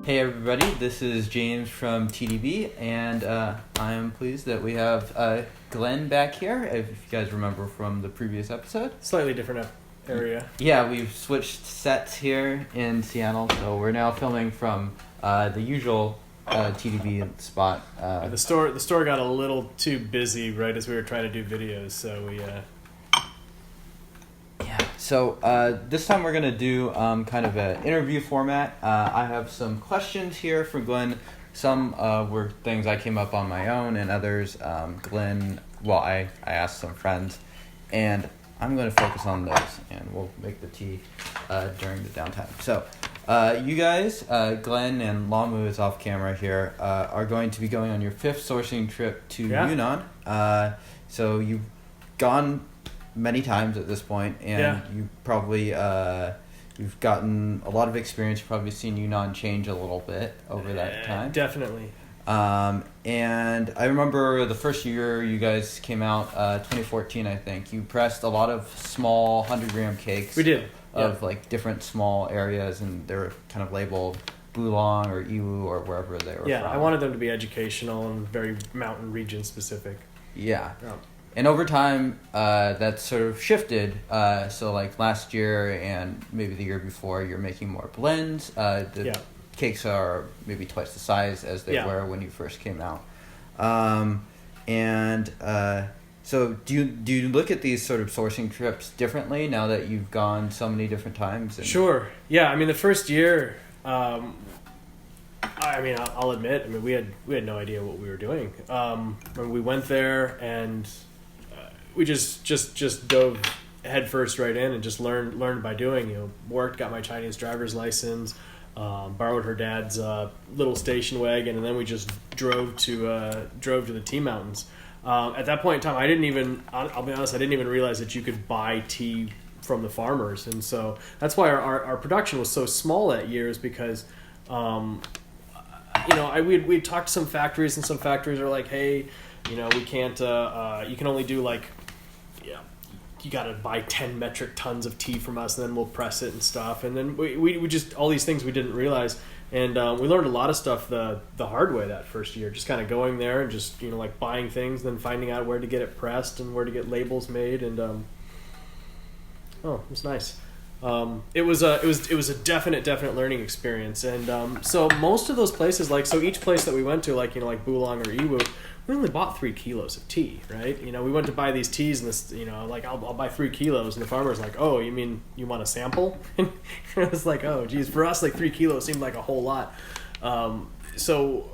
Hey everybody, this is James from TeaDB, and I am pleased that we have Glen back here, if you guys remember from the previous episode. Slightly different area. Yeah, we've switched sets here in Seattle, so we're now filming from the usual TeaDB spot. The store got a little too busy right as we were trying to do videos, so we... So this time we're going to do kind of an interview format. I have some questions here for Glen. Some were things I came up on my own, and others I asked some friends. And I'm going to focus on those, and we'll make the tea during the downtime. So you guys, Glen and Lamu is off camera here, are going to be going on your 5th sourcing trip to Yunnan. So you've gone many times at this point, and you probably you've gotten a lot of experience. You've probably seen Yunnan change a little bit over that time. Definitely. And I remember the first year you guys came out, 2014, I think. You pressed a lot of small 100-gram cakes. We did. Of like different small areas, and they were kind of labeled Bulong or Iwu or wherever they were from. Yeah, I wanted them to be educational and very mountain region specific. Yeah. And over time, that sort of shifted. So like last year and maybe the year before, you're making more blends. The cakes are maybe twice the size as they were when you first came out. So do you look at these sort of sourcing trips differently now that you've gone so many different times? Sure. Yeah. I mean, the first year, I'll admit, we had no idea what we were doing. When we went there and we just dove headfirst right in and just learned by doing. Worked, got my Chinese driver's license, borrowed her dad's little station wagon, and then we just drove to the tea mountains. At that point in time, I'll be honest, I didn't even realize that you could buy tea from the farmers, and so that's why our production was so small that year, is because we'd talked to some factories, and some factories are like, hey, we can't, you can only do you got to buy 10 metric tons of tea from us, and then we'll press it and stuff. And then we just, all these things we didn't realize. And we learned a lot of stuff the hard way that first year, just kind of going there and just, buying things, then finding out where to get it pressed and where to get labels made. And, it was nice. It was a definite learning experience. And, so most of those places, so each place that we went to, like Bulong or Iwu, we only bought 3 kilos of tea, right? We went to buy these teas, and this, I'll buy 3 kilos, and the farmer's like, oh, you mean you want a sample? And I was like, oh, geez, for us, 3 kilos seemed like a whole lot. So,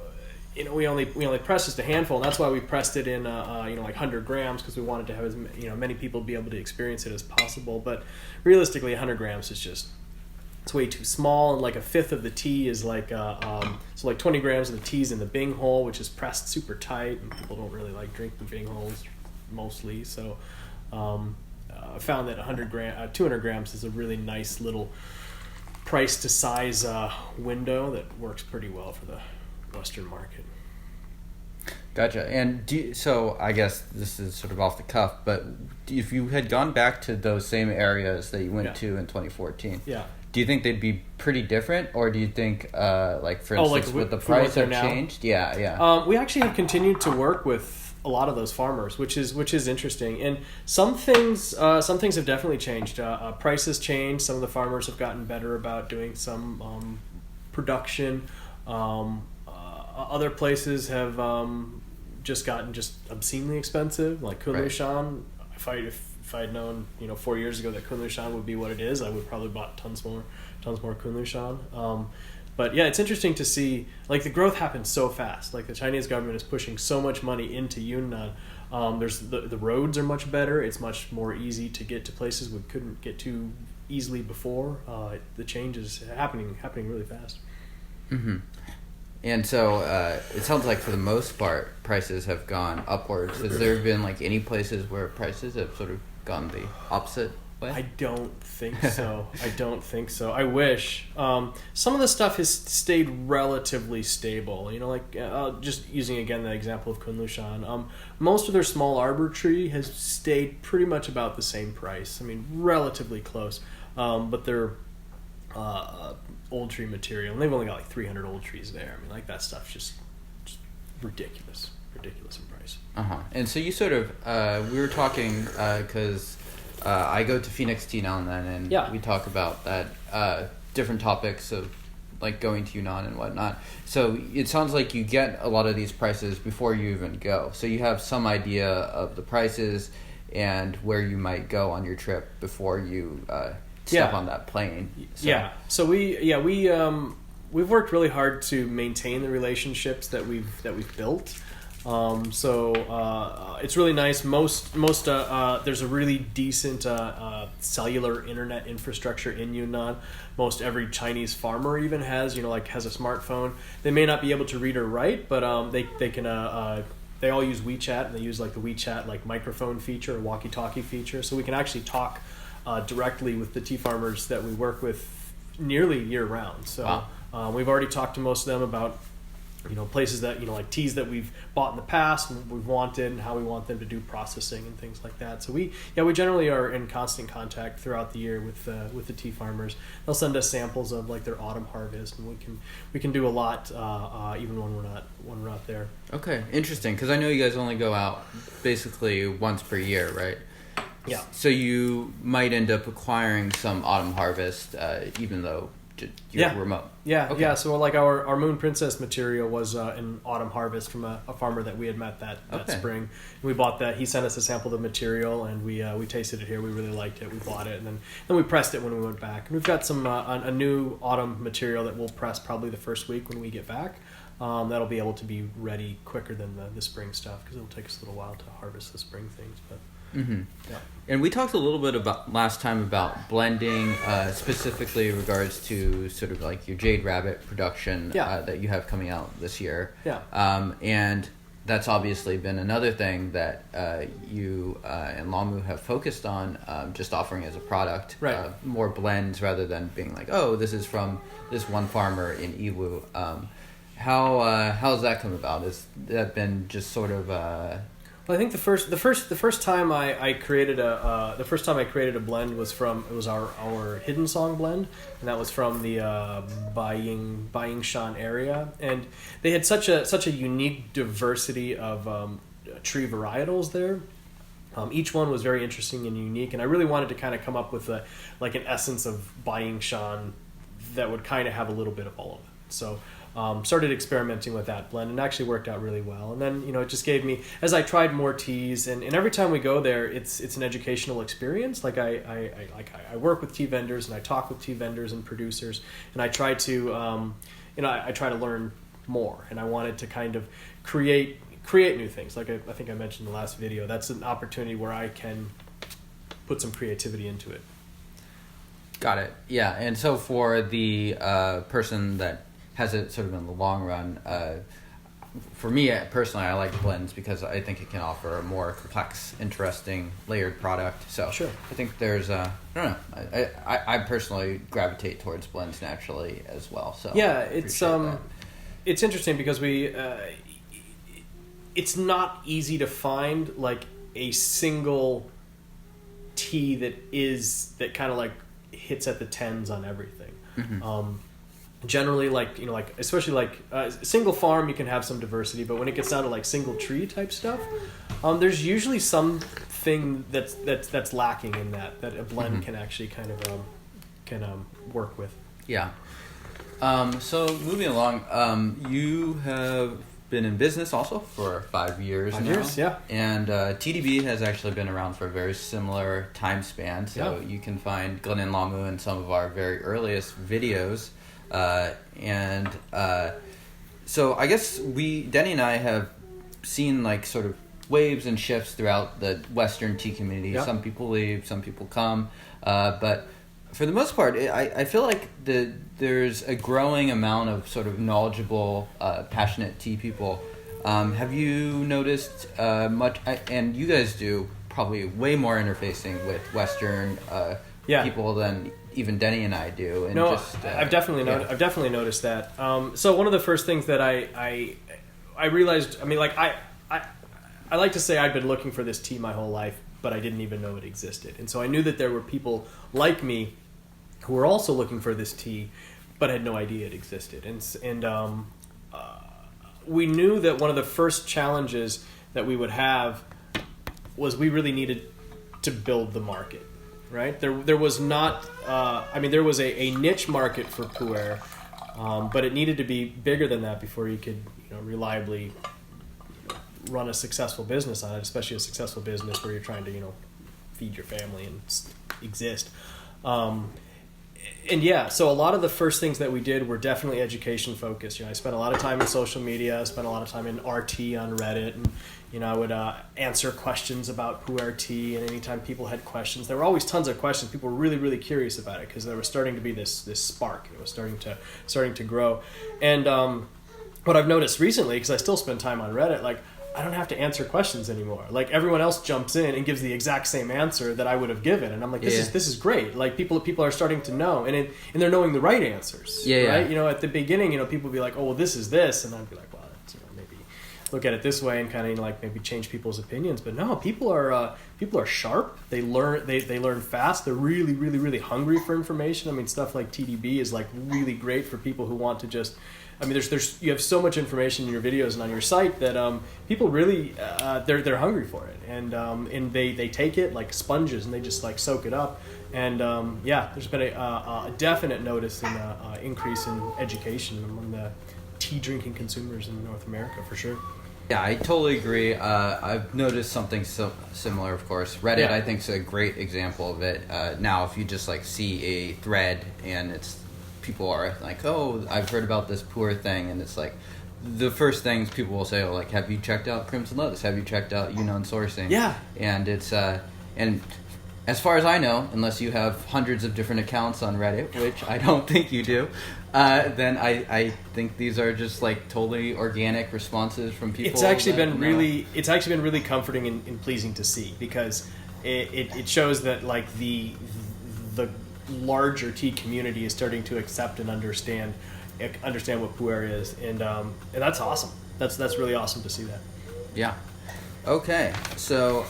we only pressed just a handful, and that's why we pressed it in, 100 grams, because we wanted to have as many people be able to experience it as possible. But realistically, 100 grams is just, it's way too small, and a fifth of the tea is 20 grams of the tea's in the bing hole, which is pressed super tight, and people don't really drink the bing holes mostly. So I found that 200 grams is a really nice little price to size window that works pretty well for the Western market. Gotcha. And so I guess this is sort of off the cuff, but if you had gone back to those same areas that you went to in 2014, do you think they'd be pretty different, or do you think, for instance, with the price have changed? Yeah. We actually have continued to work with a lot of those farmers, which is interesting. And some things have definitely changed. Prices changed. Some of the farmers have gotten better about doing some production. Other places have just gotten obscenely expensive, like Kunlushan. Right. If I'd known 4 years ago that Kunlushan would be what it is, I would probably bought tons more Kunlushan. But yeah, it's interesting to see the growth happens so fast. The Chinese government is pushing so much money into Yunnan. There's the roads are much better. It's much more easy to get to places we couldn't get to easily before. The change is happening really fast. Mm-hmm. And so it sounds like for the most part, prices have gone upwards. Has there been any places where prices have sort of gone the opposite way? I don't think so. I wish. Some of the stuff has stayed relatively stable. Just using again the example of Kunlushan. Most of their small arbor tree has stayed pretty much about the same price. Relatively close. But their old tree material, and they've only got like 300 old trees there. I mean, like that stuff's just ridiculous in price. And so you sort of we were talking because I go to Phoenix Tea now and then, and we talk about that different topics of like going to Yunnan and whatnot. So it sounds like you get a lot of these prices before you even go. So you have some idea of the prices and where you might go on your trip before you step on that plane. So we've worked really hard to maintain the relationships that we've built. It's really nice. Most there's a really decent cellular internet infrastructure in Yunnan. Most every Chinese farmer even has a smartphone. They may not be able to read or write, but they can. They all use WeChat, and they use like the WeChat like microphone feature or walkie-talkie feature, so we can actually talk directly with the tea farmers that we work with nearly year round. So we've already talked to most of them about places that like teas that we've bought in the past and we've wanted and how we want them to do processing and things like that. So we generally are in constant contact throughout the year with the tea farmers. They'll send us samples of like their autumn harvest, and we can do a lot even when we're not there. Okay, interesting, because I know you guys only go out basically once per year, right? Yeah. So you might end up acquiring some autumn harvest even though you're remote. Yeah. So like our Moon Princess material was an autumn harvest from a farmer that we had met that spring. And we bought that. He sent us a sample of the material, and we tasted it here. We really liked it. We bought it, and then we pressed it when we went back. And we've got some a new autumn material that we'll press probably the first week when we get back. That'll be able to be ready quicker than the spring stuff, because it'll take us a little while to harvest the spring things. But and we talked a little bit about last time about blending, specifically in regards to sort of like your Jade Rabbit production that you have coming out this year. And that's obviously been another thing that you and Lamu have focused on, just offering as a product, more blends rather than being like, oh, this is from this one farmer in Iwu. How's that come about? Has that been just sort of Well, I think the first time I created a blend was our Hidden Song blend, and that was from the Baying Shan area, and they had such a unique diversity of tree varietals there. Each one was very interesting and unique, and I really wanted to kind of come up with an essence of Baying Shan that would kind of have a little bit of all of it. So started experimenting with that blend, and it actually worked out really well. And then it just gave me, as I tried more teas, and every time we go there, it's an educational experience. Like I work with tea vendors, and I talk with tea vendors and producers, and I try to I try to learn more, and I wanted to kind of create new things. Like I think I mentioned in the last video, that's an opportunity where I can put some creativity into it. Got it. Yeah. And so for the person that has it sort of in the long run, for me personally, I like blends because I think it can offer a more complex, interesting, layered product. So sure. I think there's I don't know. I personally gravitate towards blends naturally as well. So yeah, it's interesting because it's not easy to find like a single tea that kind of like hits at the 10s on everything. Generally, especially single farm, you can have some diversity, but when it gets down to like single tree type stuff, there's usually something that's lacking in that a blend can actually kind of work with. Yeah. So moving along, you have been in business also for 5 years now. 5 years, yeah. And TeaDB has actually been around for a very similar time span. So you can find Glen Lamu in some of our very earliest videos. So I guess Denny and I have seen like sort of waves and shifts throughout the Western tea community. Yep. Some people leave, some people come, but for the most part, I feel like there's a growing amount of sort of knowledgeable, passionate tea people. Have you noticed much? And you guys do probably way more interfacing with Western people than even Denny and I do. And no, I've definitely noticed that. So one of the first things that I realized, I mean, like I like to say I'd been looking for this tea my whole life, but I didn't even know it existed. And so I knew that there were people like me who were also looking for this tea, but had no idea it existed. And we knew that one of the first challenges that we would have was we really needed to build the market, right? There was not, there was a niche market for Pu'erh, but it needed to be bigger than that before you could, reliably run a successful business on it, especially a successful business where you're trying to, feed your family and exist. So a lot of the first things that we did were definitely education focused. I spent a lot of time in social media, I spent a lot of time in RT on Reddit, and I would answer questions about Pu'erh tea, and anytime people had questions, there were always tons of questions. People were really, really curious about it because there was starting to be this spark. It was starting to grow. And what I've noticed recently, because I still spend time on Reddit, like, I don't have to answer questions anymore. Like, everyone else jumps in and gives the exact same answer that I would have given, and I'm like, this is great. Like, people are starting to know, and they're knowing the right answers. Right? At the beginning, people would be like, oh, well, this is this, and I'd be like, well, maybe look at it this way and kind of maybe change people's opinions. But no, people are sharp. They learn fast. They're really, really, really hungry for information. Stuff like TeaDB is like really great for people who want to just. You have so much information in your videos and on your site that people really they're hungry for it, and they take it like sponges and they just like soak it up, and there's been a definite notice in increase in education among the tea drinking consumers in North America for sure. Yeah, I totally agree. I've noticed something similar, of course. Reddit, I think, is a great example of it. Now, if you just like see a thread and people are like, oh, I've heard about this Pu'erh thing, and it's like the first things people will say are like, have you checked out Crimson Lotus? Have you checked out Yunnan sourcing? Yeah. And it's and as far as I know, unless you have hundreds of different accounts on Reddit, which I don't think you do, then I think these are just like totally organic responses from people. It's actually been really comforting and pleasing to see, because it shows that like the larger tea community is starting to accept and understand what Pu'erh is, and that's awesome. That's really awesome to see that. Yeah. Okay, so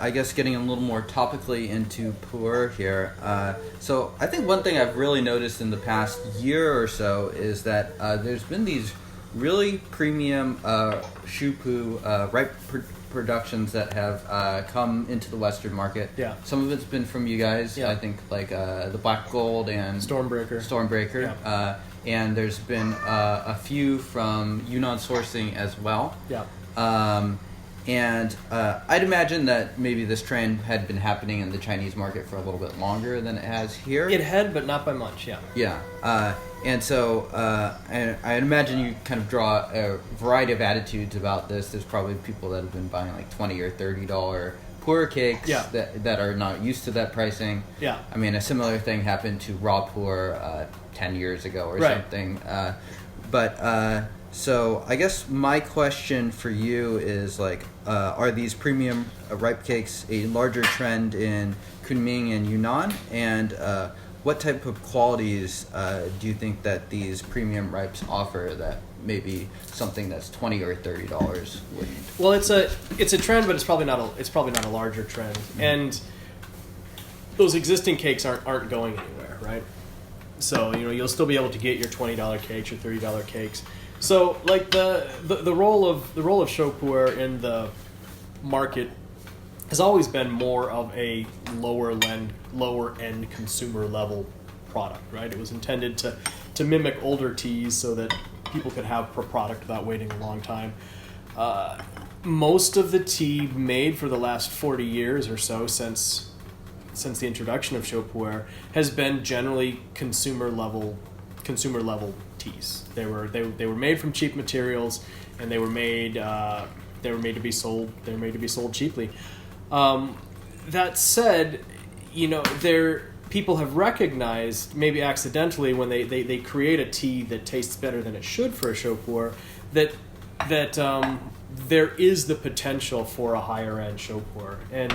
I guess getting a little more topically into Pu'erh here. So I think one thing I've really noticed in the past year or so is that there's been these really premium Shupu ripe productions that have come into the Western market. Yeah. Some of it's been from you guys. Yeah. I think like the Black Gold and Stormbreaker. Yeah. And there's been a few from Yunnan sourcing as well. Yeah. And I'd imagine that maybe this trend had been happening in the Chinese market for a little bit longer than it has here. It had, but not by much, yeah. Yeah. And so I imagine you kind of draw a variety of attitudes about this. There's probably people that have been buying like $20 or $30 Pu'erh cakes that are not used to that pricing. Yeah. A similar thing happened to raw Pu'erh 10 years ago or something. So I guess my question for you is like, are these premium ripe cakes a larger trend in Kunming and Yunnan? And what type of qualities do you think that these premium ripes offer that maybe something that's $20 or $30 wouldn't? Well, it's a trend, but it's probably not a larger trend. Mm-hmm. And those existing cakes aren't going anywhere, right? So you'll still be able to get your $20 cakes, your $30 cakes. So like the role of Shou Pu'erh in the market has always been more of a lower end consumer level product, right? It was intended to mimic older teas so that people could have a product without waiting a long time. Most of the tea made for the last 40 years or so since the introduction of Shou Pu'erh has been generally consumer level teas. They were made from cheap materials, and they were made to be sold. They were made to be sold cheaply. That said, people have recognized, maybe accidentally, when they create a tea that tastes better than it should for a Shou Pu'erh, that there is the potential for a higher end Shou Pu'erh. And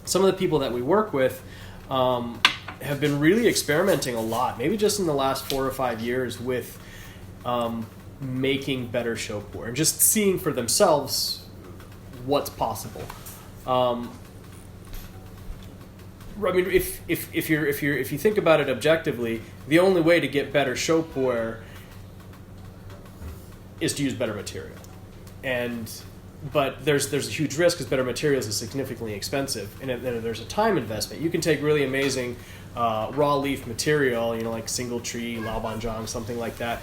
some of the people that we work with have been really experimenting a lot, maybe just in the last 4 or 5 years, with making better Shou Pu'erh and just seeing for themselves what's possible. I mean, if you think about it objectively, the only way to get better show pu'erh is to use better material, but there's a huge risk because better materials is significantly expensive, and then there's a time investment. You can take really amazing raw leaf material, like single tree, laobanjiang, something like that,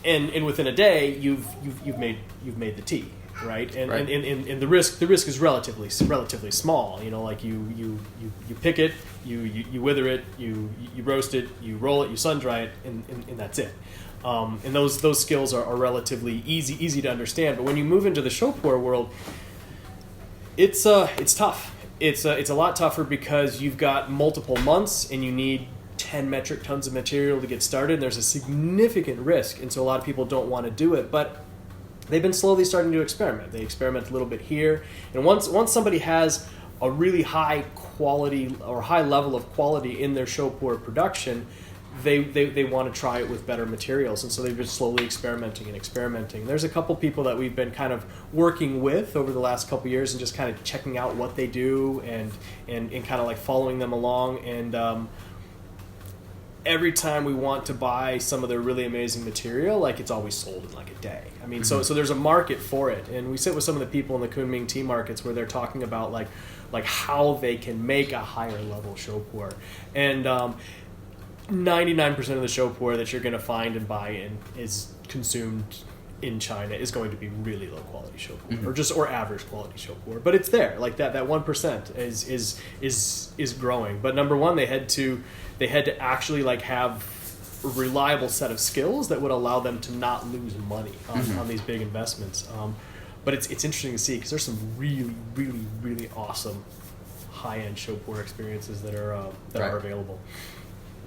and within a day you've made the tea, right? And the risk is relatively small. Like you pick it, you wither it, you roast it, you roll it, you sun dry it, and that's it. And those skills are relatively easy to understand. But when you move into the show pu'erh world, it's tough. It's a lot tougher because you've got multiple months and you need 10 metric tons of material to get started. And there's a significant risk, and so a lot of people don't want to do it. But they've been slowly starting to experiment. They experiment a little bit here, and once somebody has a really high quality or high level of quality in their show pu'erh production, they want to try it with better materials, and so they've been slowly experimenting. There's a couple people that we've been kind of working with over the last couple years and just kind of checking out what they do and kind of like following them along. And every time we want to buy some of their really amazing material, like it's always sold in like a day. I mean, so there's a market for it, and we sit with some of the people in the Kunming tea markets where they're talking about like how they can make a higher level show pu'erh. And 99% of the show pu'erh that you're going to find and buy in is consumed in China is going to be really low quality show pu'erh, or average quality show pu'erh. But it's there, like that 1% is growing. But number one, they had to actually like have a reliable set of skills that would allow them to not lose money on these big investments. But it's interesting to see because there's some really, really, really awesome high-end show pu'erh experiences that are available.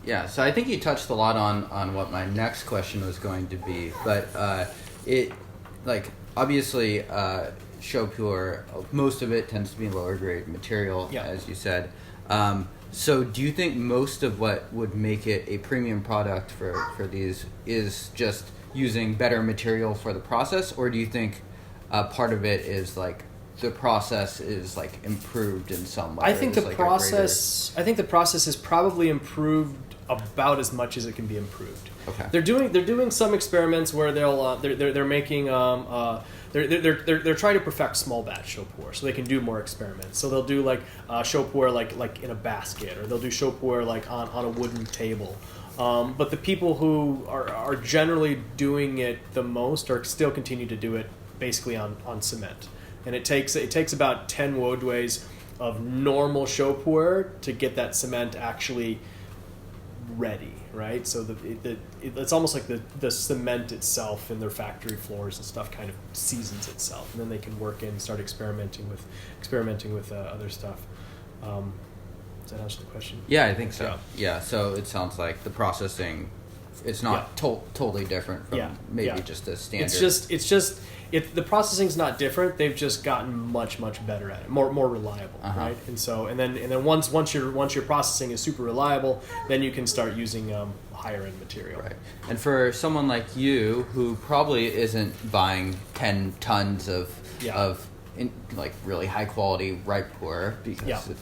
Yeah, so I think you touched a lot on what my next question was going to be, but obviously show pu'erh, most of it tends to be lower grade material, as you said. So do you think most of what would make it a premium product for these is just using better material for the process, or do you think part of it is like the process is like improved in some way? I think the process is probably improved about as much as it can be improved. Okay. They're doing some experiments where they're making they're trying to perfect small batch show pu'erh so they can do more experiments. So they'll do like show pu'erh like in a basket, or they'll do show pu'erh like on a wooden table. But the people who are generally doing it the most are still continue to do it basically on cement. And it takes about 10 wodeways of normal show pu'erh to get that cement actually ready, right? So it's almost like the cement itself in their factory floors and stuff kind of seasons itself, and then they can work in and start experimenting with other stuff. Does that answer the question? Yeah, I think so. Yeah, so it sounds like the processing, it's not totally different from just a standard. The processing's not different. They've just gotten much better at it, more reliable, right? And then once your processing is super reliable, then you can start using higher end material. Right. And for someone like you who probably isn't buying 10 tons of really high quality ripe pu'erh because it's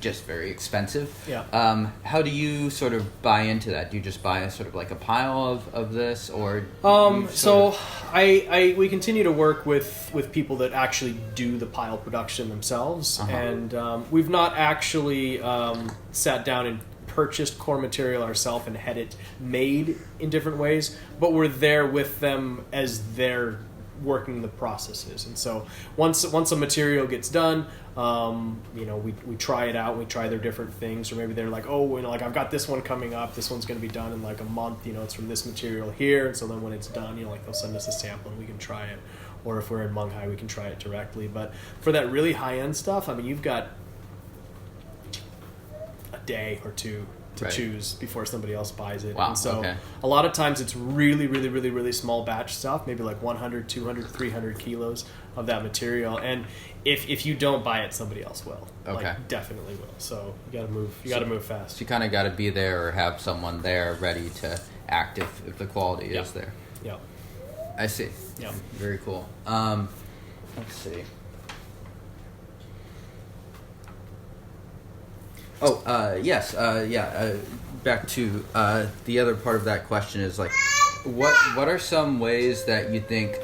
just very expensive. Yeah. How do you sort of buy into that? Do you just buy sort of like a pile of this, or we continue to work with people that actually do the pile production themselves, and we've not actually sat down and purchased core material ourselves and had it made in different ways, but we're there with them as they're working the processes. And so once a material gets done, we try it out, we try their different things, or maybe they're like, I've got this one coming up, this one's going to be done in like a month, it's from this material here, and so then when it's done, they'll send us a sample and we can try it, or if we're in Munghai, we can try it directly. But for that really high-end stuff, I mean, you've got a day or two to choose before somebody else buys it. Wow, and so a lot of times it's really, really, really, really small batch stuff, maybe like 100, 200, 300 kilos of that material. And if you don't buy it, somebody else will. Like, definitely will. So you gotta move fast. So you kind of got to be there or have someone there ready to act if the quality is there. Yeah. I see. Yeah. Very cool. Let's see. Yes. Back to the other part of that question is like, what are some ways that you think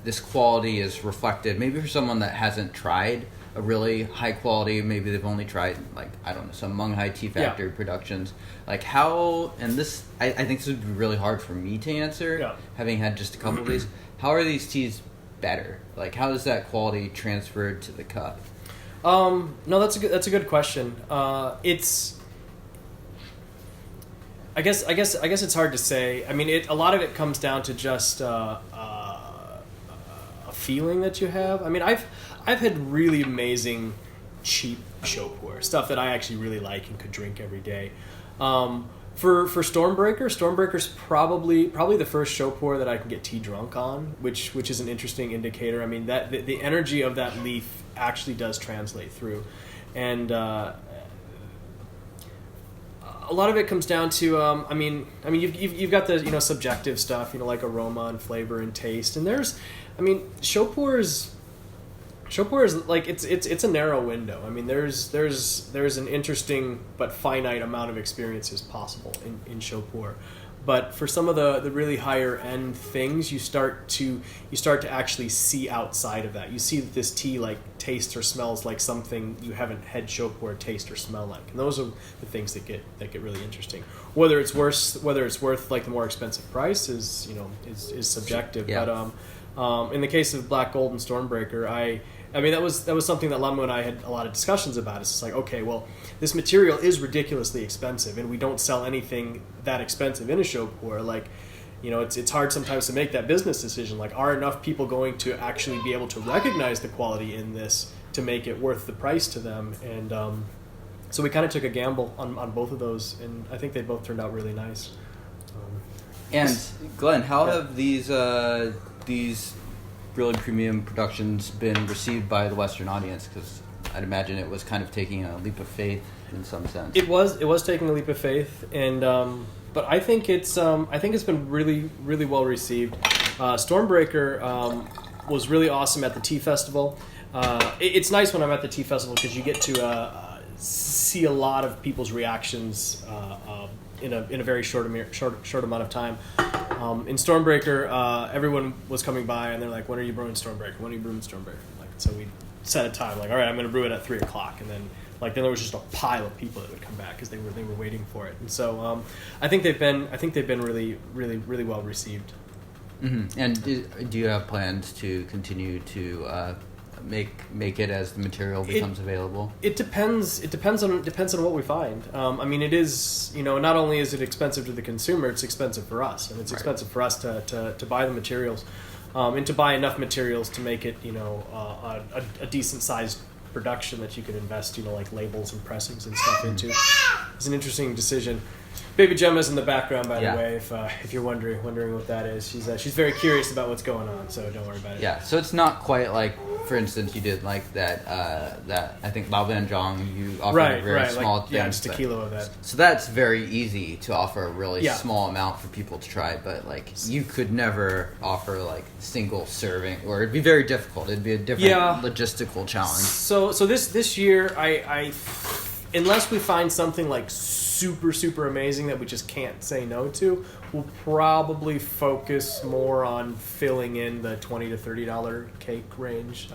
this quality is reflected? Maybe for someone that hasn't tried a really high quality, maybe they've only tried like, I don't know, some Munghai Tea Factory productions. Like how, and this, I think this would be really hard for me to answer, having had just a couple of these. How are these teas better? Like how is that quality transferred to the cup? No, that's a good question. It's, I guess it's hard to say. I mean, a lot of it comes down to just a feeling that you have. I mean, I've had really amazing cheap show pour stuff that I actually really like and could drink every day. For Stormbreaker's probably the first show pour that I can get tea drunk on, which is an interesting indicator. I mean, that the energy of that leaf actually does translate through, and a lot of it comes down to I mean you've got the subjective stuff, like aroma and flavor and taste, and there's, I mean, show pour is like it's a narrow window. I mean, there's an interesting but finite amount of experiences possible in show pour. But for some of the really higher end things, you start to actually see outside of that. You see that this tea like tastes or smells like something you haven't had show pour taste or smell like, and those are the things that get really interesting. Whether it's worth like the more expensive price is subjective. Yeah. But in the case of Black Gold and Stormbreaker, I mean that was something that Lamu and I had a lot of discussions about. It's just like, okay, well, this material is ridiculously expensive, and we don't sell anything that expensive in a show pour. Like, it's hard sometimes to make that business decision. Like, are enough people going to actually be able to recognize the quality in this to make it worth the price to them? And so we kind of took a gamble on both of those, and I think they both turned out really nice. And Glenn, how have these really premium productions been received by the Western audience? Because I'd imagine it was kind of taking a leap of faith in some sense. It was taking a leap of faith, and but I think it's been really, really well received. Stormbreaker was really awesome at the tea festival. It's nice when I'm at the tea festival because you get to see a lot of people's reactions in a very short amount of time. In Stormbreaker, everyone was coming by and they're like, "When are you brewing Stormbreaker? When are you brewing Stormbreaker?" Like, so we set a time, like, all right, I'm going to brew it at 3:00, and then there was just a pile of people that would come back because they were waiting for it. And so I think they've been really, really, really well received. Mm-hmm. And do you have plans to continue to make it as the material becomes available? It depends on what we find. I mean, it is, not only is it expensive to the consumer, it's expensive for us, and it's expensive for us to buy the materials, and to buy enough materials to make it, a decent sized production that you could invest, like labels and pressings and stuff into. It's an interesting decision. Baby Gemma's in the background, by the way, if you're wondering what that is. She's very curious about what's going on, so don't worry about it. Yeah, so it's not quite like, for instance, you did like that I think Bao Van Zhang, you offered a very small thing. Yeah, just a kilo of that. So that's very easy to offer a really small amount for people to try, but like you could never offer like single serving, or it'd be very difficult. It'd be a different logistical challenge. So this year, I unless we find something like super amazing that we just can't say no to, we'll probably focus more on filling in the $20 to $30 cake range.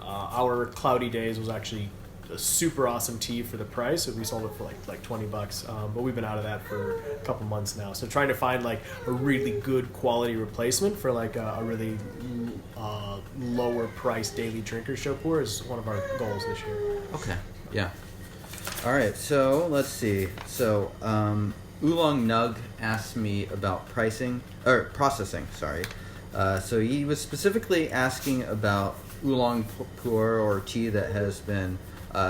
Our Cloudy Days was actually a super awesome tea for the price. We sold it for like $20, but we've been out of that for a couple months now. So trying to find like a really good quality replacement for like a really lower price daily drinker show pour is one of our goals this year. Okay. Yeah. All right, so let's see. So Oolong Nug asked me about processing. Sorry. So he was specifically asking about Oolong Pu'erh, or tea that has been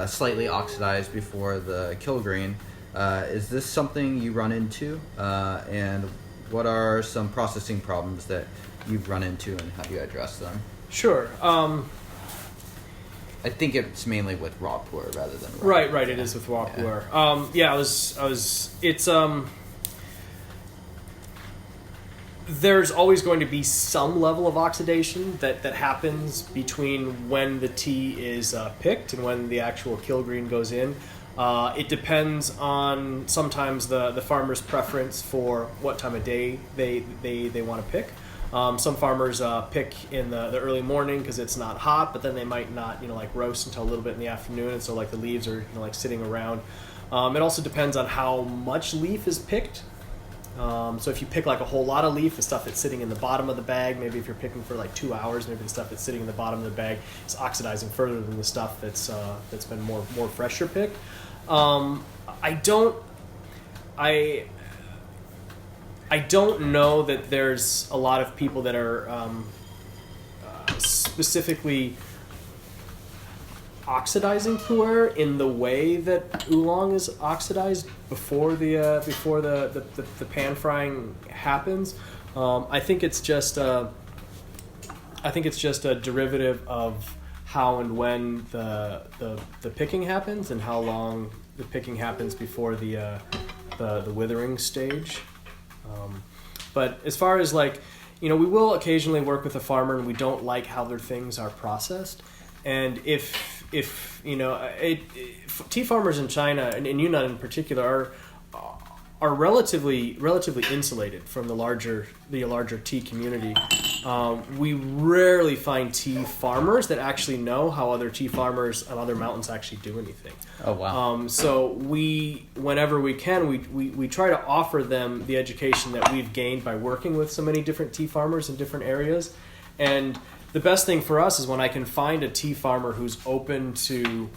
slightly oxidized before the kilgreen. Is this something you run into? And what are some processing problems that you've run into, and how do you address them? Sure. I think it's mainly with raw pu'erh rather than raw. Right. It is with raw pu'erh. It's there's always going to be some level of oxidation that happens between when the tea is picked and when the actual kilgreen goes in. It depends on sometimes the farmer's preference for what time of day they want to pick. Some farmers pick in the early morning because it's not hot, but then they might not, like roast until a little bit in the afternoon, and so like the leaves are, like sitting around. It also depends on how much leaf is picked. So if you pick like a whole lot of leaf, the stuff that's sitting in the bottom of the bag, maybe if you're picking for like 2 hours, maybe the stuff that's sitting in the bottom of the bag is oxidizing further than the stuff that's been more fresher picked. I don't know that there's a lot of people that are specifically oxidizing pu'erh in the way that oolong is oxidized before the pan frying happens. I think it's just a derivative of how and when the picking happens and how long the picking happens before the withering stage. But as far as like, we will occasionally work with a farmer and we don't like how their things are processed. And if tea farmers in China and in Yunnan in particular are relatively insulated from the larger tea community. We rarely find tea farmers that actually know how other tea farmers on other mountains actually do anything. Oh wow! So whenever we can, we try to offer them the education that we've gained by working with so many different tea farmers in different areas. And the best thing for us is when I can find a tea farmer who's open to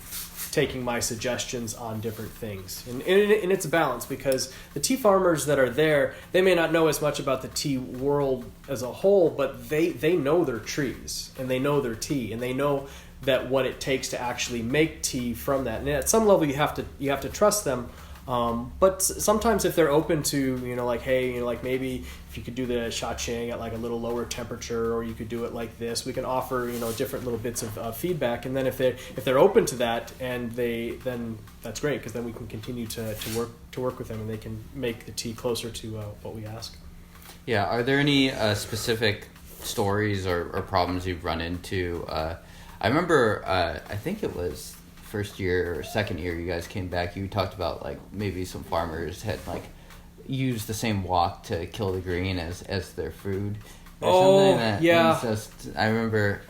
taking my suggestions on different things. And it's a balance, because the tea farmers that are there, they may not know as much about the tea world as a whole, but they know their trees and they know their tea and they know that what it takes to actually make tea from that. And at some level you have to trust them. But sometimes if they're open to, like, hey, like maybe if you could do the shacheng at like a little lower temperature, or you could do it like this, we can offer, different little bits of feedback. And then if they're open to that, and then that's great, because then we can continue to work with them, and they can make the tea closer to what we ask. Yeah. Are there any specific stories or problems you've run into? I remember, I think it was first year or second year you guys came back, you talked about like maybe some farmers had like used the same wok to kill the green as their food or something. That yeah. I remember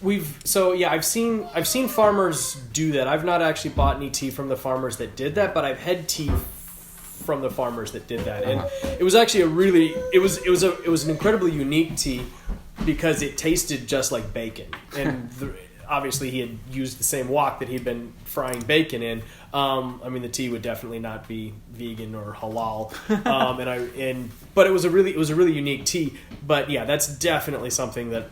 I've seen farmers do that. I've not actually bought any tea from the farmers that did that, but I've had tea from the farmers that did that. And it was actually it was an incredibly unique tea, because it tasted just like bacon. And obviously he had used the same wok that he'd been frying bacon in. The tea would definitely not be vegan or halal. But it was a really unique tea. But yeah, that's definitely something that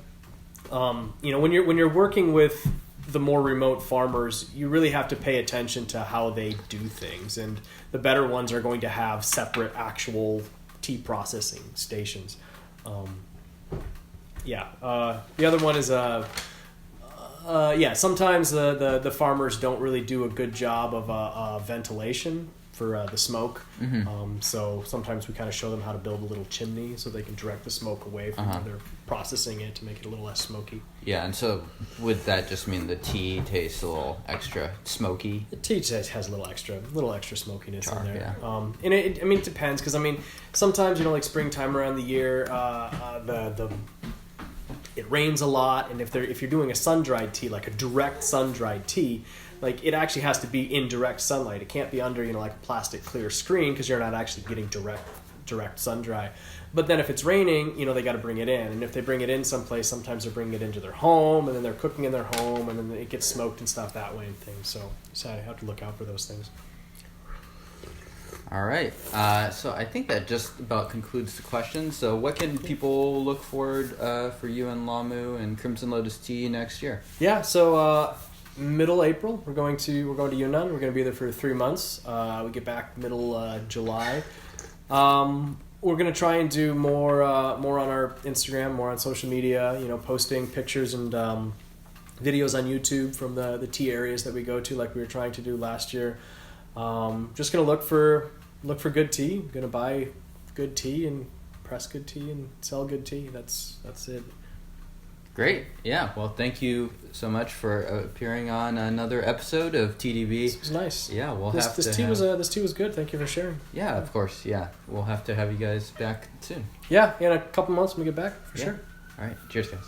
when you're working with the more remote farmers, you really have to pay attention to how they do things. And the better ones are going to have separate actual tea processing stations. The other one is sometimes the farmers don't really do a good job of ventilation for the smoke. Mm-hmm. So sometimes we kind of show them how to build a little chimney so they can direct the smoke away from where they're processing it to make it a little less smoky. Yeah, and so would that just mean the tea tastes a little extra smoky? The tea has a little extra smokiness in there. Yeah. And it depends, because sometimes like springtime around the year, it rains a lot, and if you're doing a sun-dried tea, like a direct sun-dried tea, like it actually has to be in direct sunlight. It can't be under like a plastic clear screen, because you're not actually getting direct sun-dry. But then if it's raining, they got to bring it in, and if they bring it in someplace, sometimes they're bringing it into their home, and then they're cooking in their home, and then it gets smoked and stuff that way and things. So I have to look out for those things. All right. So I think that just about concludes the questions. So what can people look forward for you and Lamu and Crimson Lotus Tea next year? Yeah. So middle April, we're going to Yunnan. We're going to be there for 3 months. We get back middle July. We're going to try and do more on our Instagram, more on social media. Posting pictures and videos on YouTube from the tea areas that we go to, like we were trying to do last year. Just gonna look for good tea. Gonna buy good tea and press good tea and sell good tea. That's it. Great. Yeah. Well, thank you so much for appearing on another episode of TeaDB. This was nice. Yeah, we'll this, have this to. Tea was this tea was good. Thank you for sharing. Yeah, of course. Yeah, we'll have to have you guys back soon. Yeah, in a couple months when we get back for sure. All right. Cheers, guys.